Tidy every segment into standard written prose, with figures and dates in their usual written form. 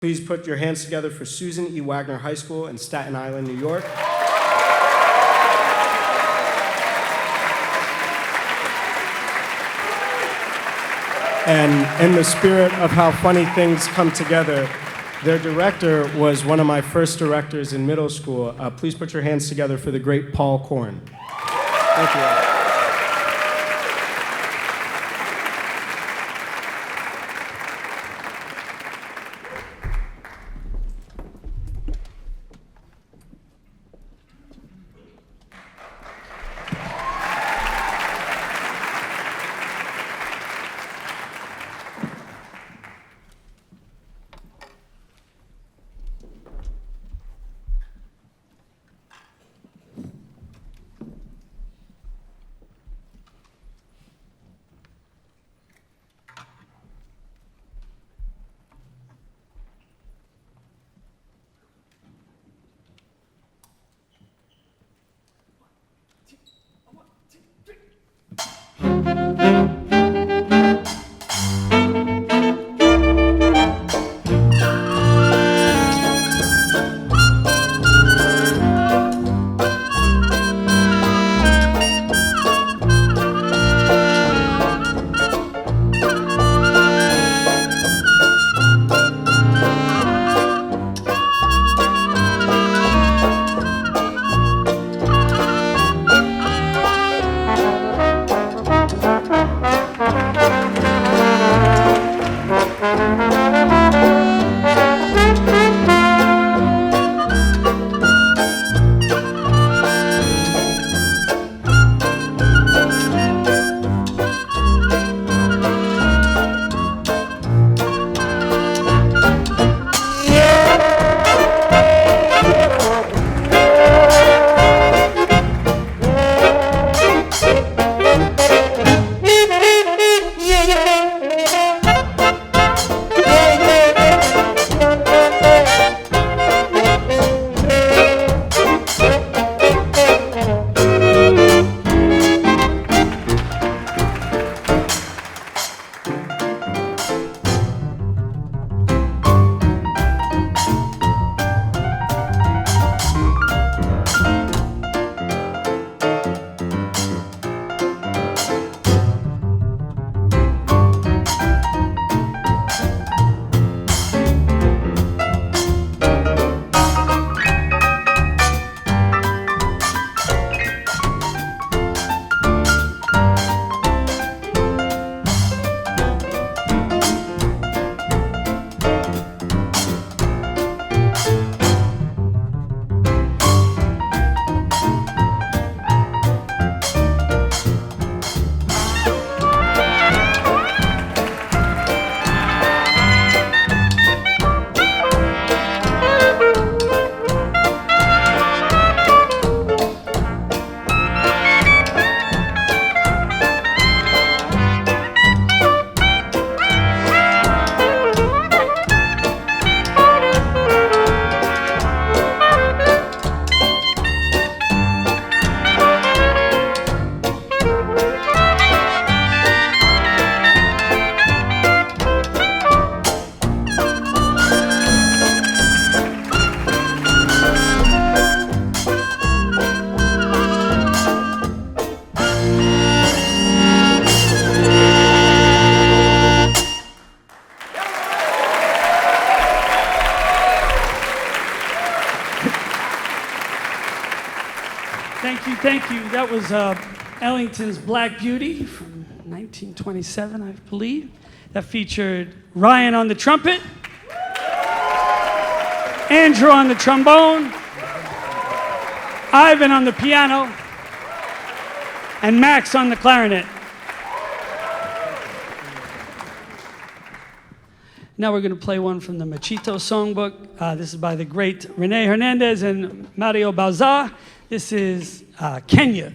Please put your hands together for Susan E. Wagner High School in Staten Island, New York. And in the spirit of how funny things come together, their director was one of my first directors in middle school. Please put your hands together for the great Paul Korn. Thank you. Thank you. That was Ellington's Black Beauty from 1927, I believe. That featured Ryan on the trumpet, Andrew on the trombone, Ivan on the piano, and Max on the clarinet. Now we're going to play one from the Machito songbook. This is by the great Rene Hernandez and Mario Balza. This is Kenya.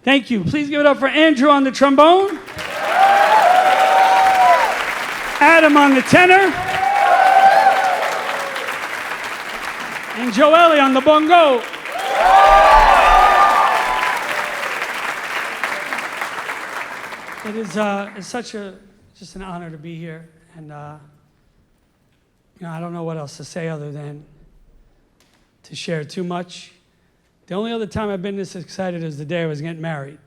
Thank you. Please give it up for Andrew on the trombone. Adam on the tenor. And Joelle on the bongo. It is it's just an honor to be here. And I don't know what else to say other than to share too much. The only other time I've been this excited is the day I was getting married.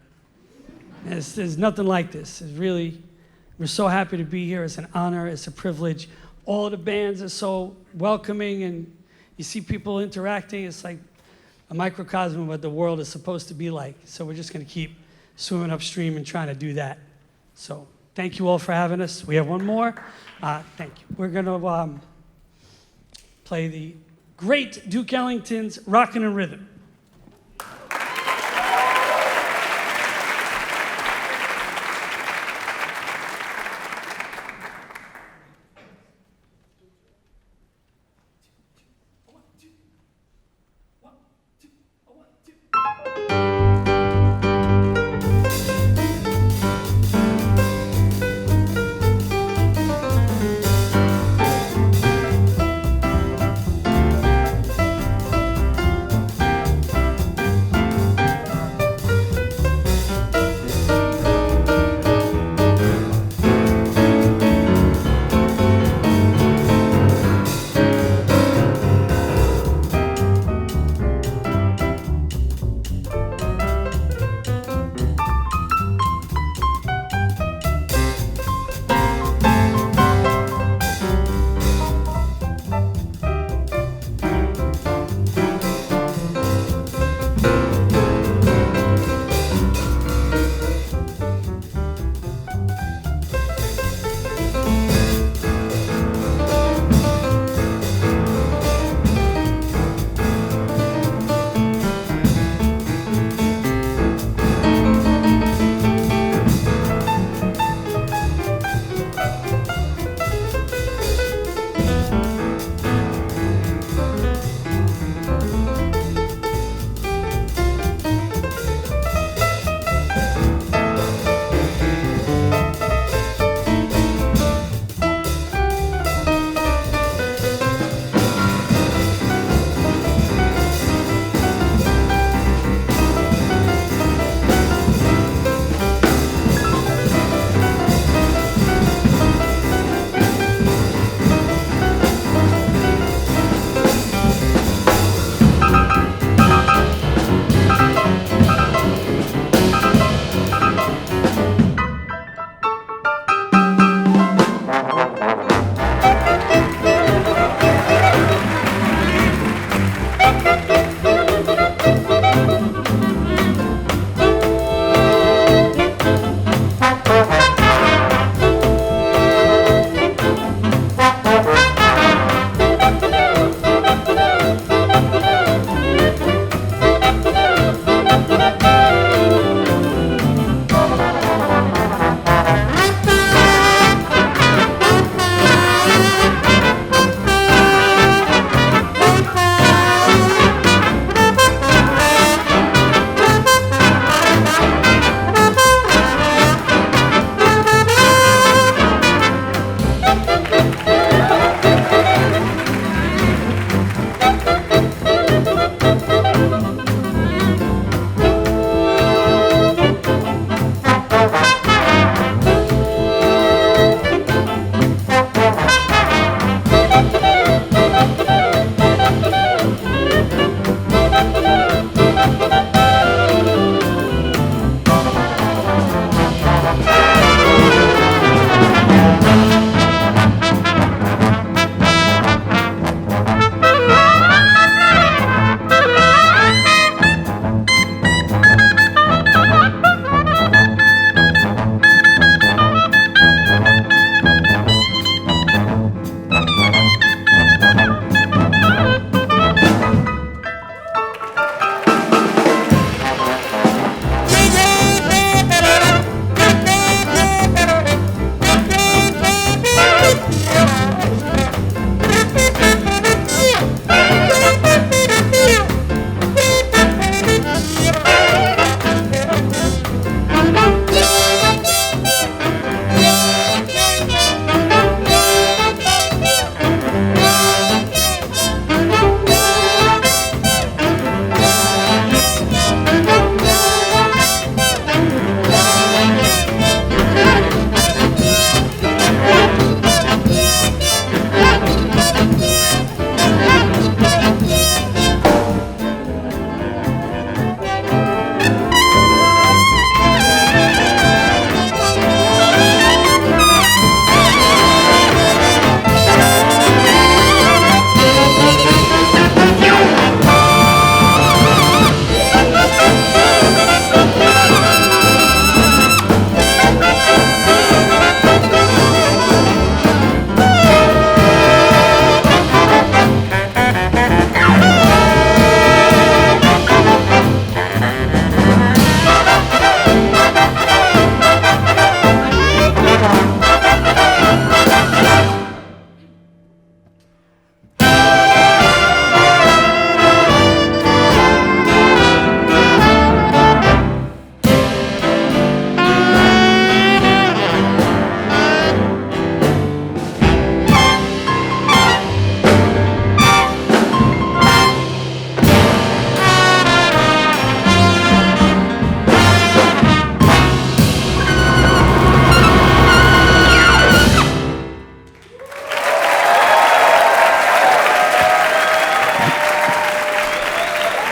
There's nothing like this. It's really, we're so happy to be here. It's an honor. It's a privilege. All the bands are so welcoming, and you see people interacting. It's like a microcosm of what the world is supposed to be like. So we're just going to keep swimming upstream and trying to do that. So thank you all for having us. We have one more. Thank you. We're going to play the great Duke Ellington's Rockin' and Rhythm.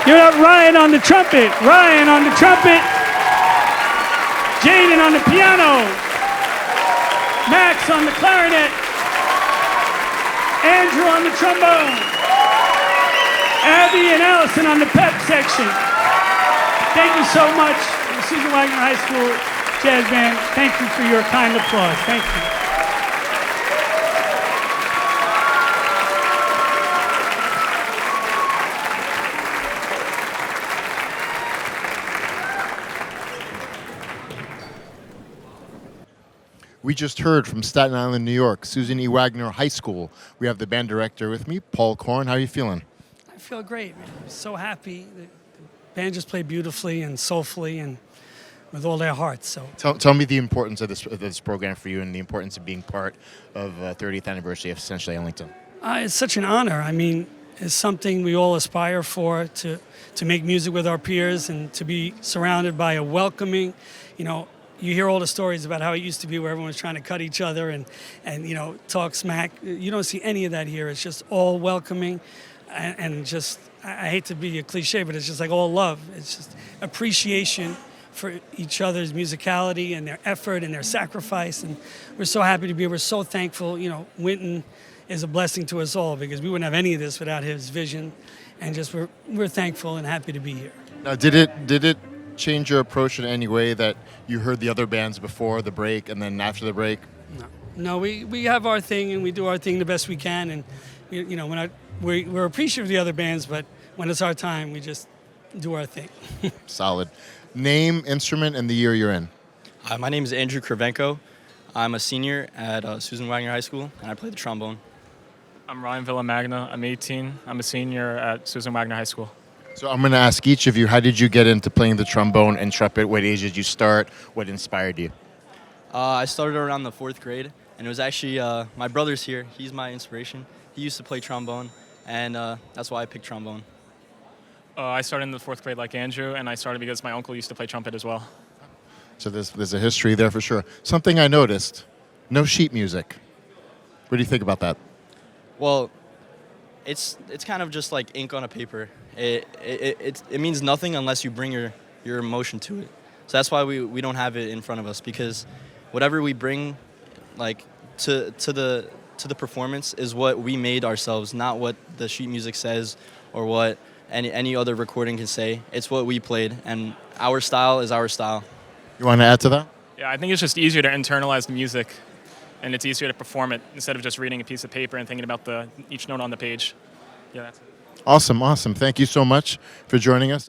Give it up, Ryan on the trumpet. Ryan on the trumpet. Jaden on the piano. Max on the clarinet. Andrew on the trombone. Abby and Allison on the pep section. Thank you so much, Susan Wagner High School Jazz Band. Thank you for your kind applause. Thank you. We just heard from Staten Island, New York, Susan E. Wagner High School. We have the band director with me, Paul Korn. How are you feeling? I feel great, man. I'm so happy. The band just played beautifully and soulfully and with all their hearts. So Tell me the importance of this program for you and the importance of being part of 30th anniversary of essentially Ellington. It's such an honor. I mean, it's something we all aspire for, to make music with our peers and to be surrounded by a welcoming, you hear all the stories about how it used to be where everyone was trying to cut each other and talk smack. You don't see any of that here. It's just all welcoming and just, I hate to be a cliche, but it's just like all love. It's just appreciation for each other's musicality and their effort and their sacrifice. And we're so happy to be here. We're so thankful. Wynton is a blessing to us all because we wouldn't have any of this without his vision. And just we're thankful and happy to be here. Now, did it change your approach in any way that you heard the other bands before the break and then after the break? No, we have our thing and we do our thing the best we can, and we're appreciative of the other bands, but when it's our time, we just do our thing. Solid. Name, instrument, and the year you're in. My name is Andrew Kravenko. I'm a senior at Susan Wagner High School, and I play the trombone. I'm Ryan Villamagna. I'm 18. I'm a senior at Susan Wagner High School. So I'm going to ask each of you, how did you get into playing the trombone and trumpet? What age did you start? What inspired you? I started around the 4th grade, and it was actually my brother's here. He's my inspiration. He used to play trombone, and that's why I picked trombone. I started in the 4th grade like Andrew, and I started because my uncle used to play trumpet as well. So there's a history there for sure. Something I noticed, no sheet music. What do you think about that? Well, it's kind of just like ink on a paper. It means nothing unless you bring your emotion to it. So that's why we don't have it in front of us, because whatever we bring like to the performance is what we made ourselves, not what the sheet music says or what any other recording can say. It's what we played, and our style is our style. You want to add to that? Yeah, I think it's just easier to internalize the music, and it's easier to perform it instead of just reading a piece of paper and thinking about each note on the page. Yeah, that's it. Awesome. Thank you so much for joining us.